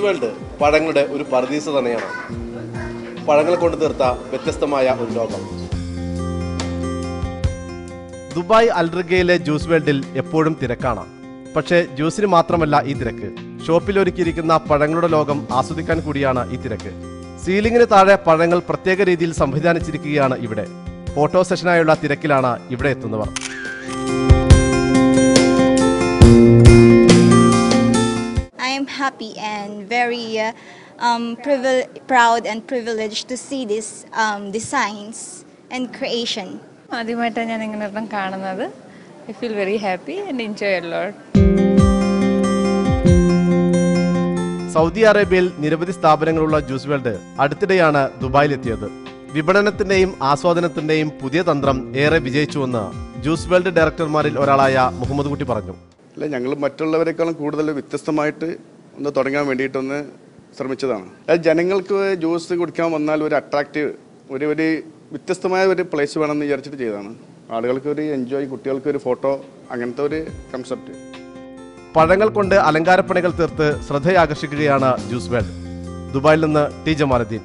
Juice world പഴങ്ങളുടെ ഒരു പറുദീസ തന്നെയാണ്. പഴങ്ങൾ കൊണ്ട് തീർത്ത വ്യത്യസ്തമായ ഒരു ലോകം. ദുബായ് അൽറിഗയിലെ ജ്യൂസ് വേൾഡിൽ എപ്പോഴും തിരക്കാണ്. പക്ഷേ ജ്യൂസിന് മാത്രമല്ല ഈ തിരക്ക്. ഷോപ്പിൽ ഒരുക്കിയിരിക്കുന്ന പഴങ്ങളുടെ ലോകം ആസ്വദിക്കാൻ കൂടിയാണ് ഈ തിരക്ക്. സീലിംഗിന് താഴെ പഴങ്ങൾ പ്രത്യേക രീതിയിൽ സംവിധാനിച്ചിരിക്കുകയാണ് ഇവിടെ. ഫോട്ടോ സെഷനായുള്ള തിരക്കിലാണ് ഇവിടെ എത്തുന്നവർ. I am happy and very proud and privileged to see these designs and creation. ആദ്യമായിട്ടാണ് ഞാൻ ഇങ്ങനെ ഒരെണ്ണം കാണുന്നത്. I feel very happy and enjoy a lot. Saudi അറേബ്യയിൽ നിരവധി സ്ഥാപനങ്ങളുള്ള ജ്യൂസ് വേൾഡ് അടുത്തിടെയാണ് ദുബായിലെത്തിയത്. വിപണനത്തിന്റെയും ആസ്വാദനത്തിന്റെയും പുതിയ തന്ത്രം ഏറെ വിജയിച്ചുവെന്ന് ജ്യൂസ് വേൾഡ് ഡയറക്ടർമാരിൽ ഒരാളായ മുഹമ്മദ് കുട്ടി പറഞ്ഞു. അല്ല, ഞങ്ങൾ മറ്റുള്ളവരെക്കാളും കൂടുതൽ വ്യത്യസ്തമായിട്ട് ഒന്ന് തുടങ്ങാൻ വേണ്ടിയിട്ടൊന്ന് ശ്രമിച്ചതാണ്. ജനങ്ങൾക്ക് ജ്യൂസ് കുടിക്കാൻ വന്നാൽ ഒരു അട്രാക്റ്റീവ് ഒരു വ്യത്യസ്തമായ ഒരു പ്ലേസ് വേണമെന്ന് വിചാരിച്ചിട്ട് ചെയ്തതാണ്. ആളുകൾക്ക് ഒരു എൻജോയ്, കുട്ടികൾക്ക് ഒരു ഫോട്ടോ, അങ്ങനത്തെ ഒരു കൺസെപ്റ്റ്. പഴങ്ങൾ കൊണ്ട് അലങ്കാരപ്പണികൾ തീർത്ത് ശ്രദ്ധയാകർഷിക്കുകയാണ് ജ്യൂസ് വേൾഡ്. ദുബായിൽ നിന്ന് ടി ജമാലുദ്ദീൻ.